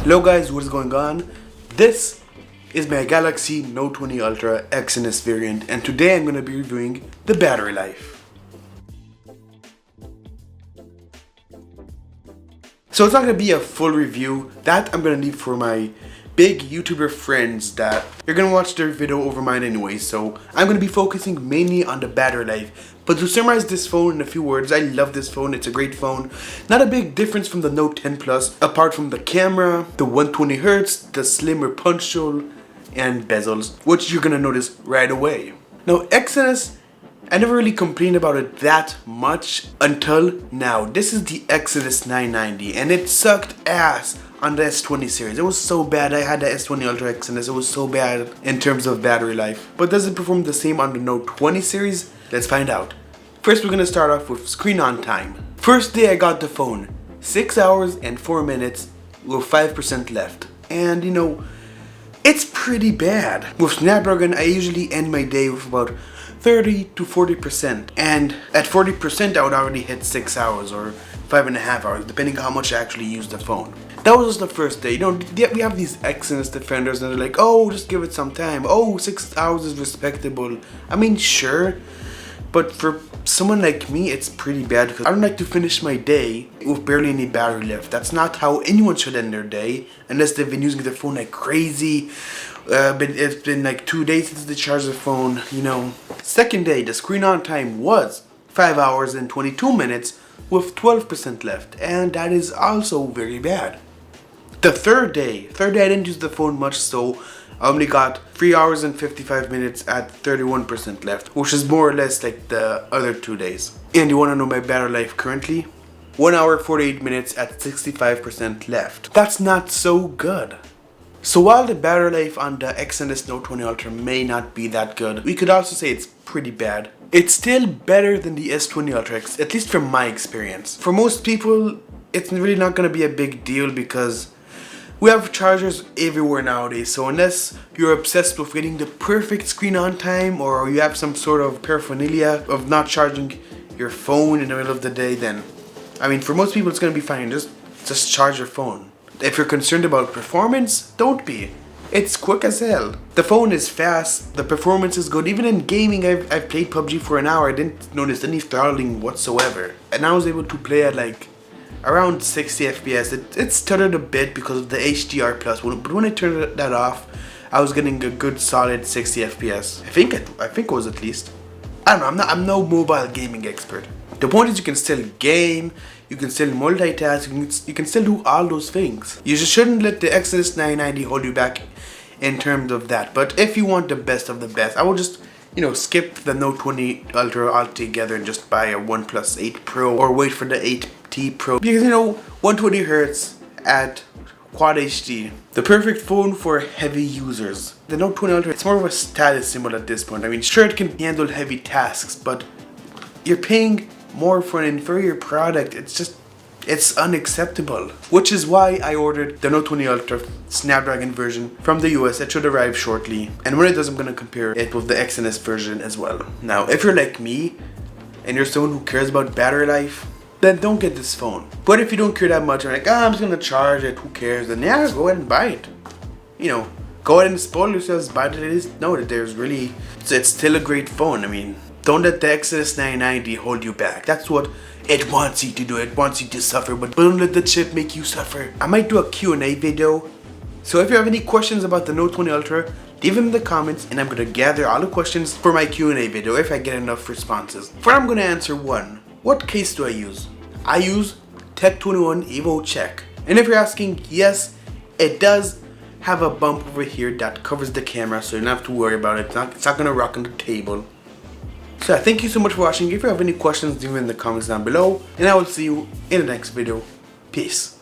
Hello guys, what is going on? This is my Galaxy Note 20 Ultra Exynos variant, and today I'm going to be reviewing the battery life. So it's not going to be a full review. That I'm going to leave for my big YouTuber friends that you're going to watch their video over mine anyway. So I'm going to be focusing mainly on the battery life. But to summarize this phone in a few words, I love this phone. It's a great phone. Not a big difference from the Note 10 Plus, apart from the camera, the 120Hz, the slimmer punch hole, and bezels, which you're going to notice right away. Now, Exynos, I never really complained about it that much until now. This is the Exynos 990, and it sucked ass on the S20 series. It was so bad. I had the S20 Ultra Exynos. It was so bad in terms of battery life. But does it perform the same on the Note 20 series? Let's find out. First, we're going to start off with screen on time. First day I got the phone, 6 hours and 4 minutes with 5% left. And you know, it's pretty bad. With Snapdragon, I usually end my day with about 30 to 40%. And at 40%, I would already hit 6 hours or 5.5 hours, depending on how much I actually use the phone. That was just the first day. You know, we have these Exynos defenders and they're like, oh, just give it some time. Oh, 6 hours is respectable. I mean, sure. But for someone like me, it's pretty bad because I don't like to finish my day with barely any battery left. That's not how anyone should end their day, unless they've been using their phone like crazy. But it's been like 2 days since they charged the phone, you know. Second day, the screen on time was 5 hours and 22 minutes with 12% left, and that is also very bad. The third day I didn't use the phone much, so I only got 3 hours and 55 minutes at 31% left, which is more or less like the other 2 days. And you want to know my battery life currently? 1 hour 48 minutes at 65% left. That's not so good. So while the battery life on the Exynos Note 20 Ultra may not be that good, we could also say it's pretty bad. It's still better than the S20 Ultra, at least from my experience. For most people, it's really not going to be a big deal because we have chargers everywhere nowadays, so unless you're obsessed with getting the perfect screen on time or you have some sort of paraphernalia of not charging your phone in the middle of the day, then, I mean, for most people it's going to be fine. Just charge your phone. If you're concerned about performance, don't be. It's quick as hell. The phone is fast, the performance is good. Even in gaming, I've played PUBG for an hour. I didn't notice any throttling whatsoever. And I was able to play at like around 60 FPS. It stuttered a bit because of the HDR plus, but when I turned that off, I was getting a good solid 60 FPS. I think it was at least. I don't know, I'm no mobile gaming expert. The point is you can still game, you can still multitask, you can still do all those things. You just shouldn't let the Exynos 990 hold you back in terms of that. But if you want the best of the best, I will just, you know, skip the Note 20 Ultra altogether and just buy a OnePlus 8 Pro or wait for the 8T Pro. Because, you know, 120Hz at Quad HD. The perfect phone for heavy users. The Note 20 Ultra, it's more of a status symbol at this point. I mean, sure, it can handle heavy tasks, but you're paying more for an inferior product. It's unacceptable. Which is why I ordered the Note 20 Ultra Snapdragon version from the US. It should arrive shortly. And when it does, I'm going to compare it with the Exynos version as well. Now, if you're like me, and you're someone who cares about battery life, then don't get this phone. But if you don't care that much, you're like, I'm just going to charge it, who cares? Then yeah, go ahead and buy it. You know, go ahead and spoil yourselves, buy it. Know that there's really, it's still a great phone. I mean, don't let the Exynos 990 hold you back. That's what it wants you to do. It wants you to suffer, but don't let the chip make you suffer. I might do a Q&A video. So if you have any questions about the Note 20 Ultra, leave them in the comments and I'm going to gather all the questions for my Q&A video if I get enough responses. For now, I'm going to answer one. What case do I use? I use Tech 21 Evo Check. And if you're asking, yes, it does have a bump over here that covers the camera, so you don't have to worry about it. It's not going to rock on the table. So thank you so much for watching. If you have any questions, leave them in the comments down below. And I will see you in the next video. Peace.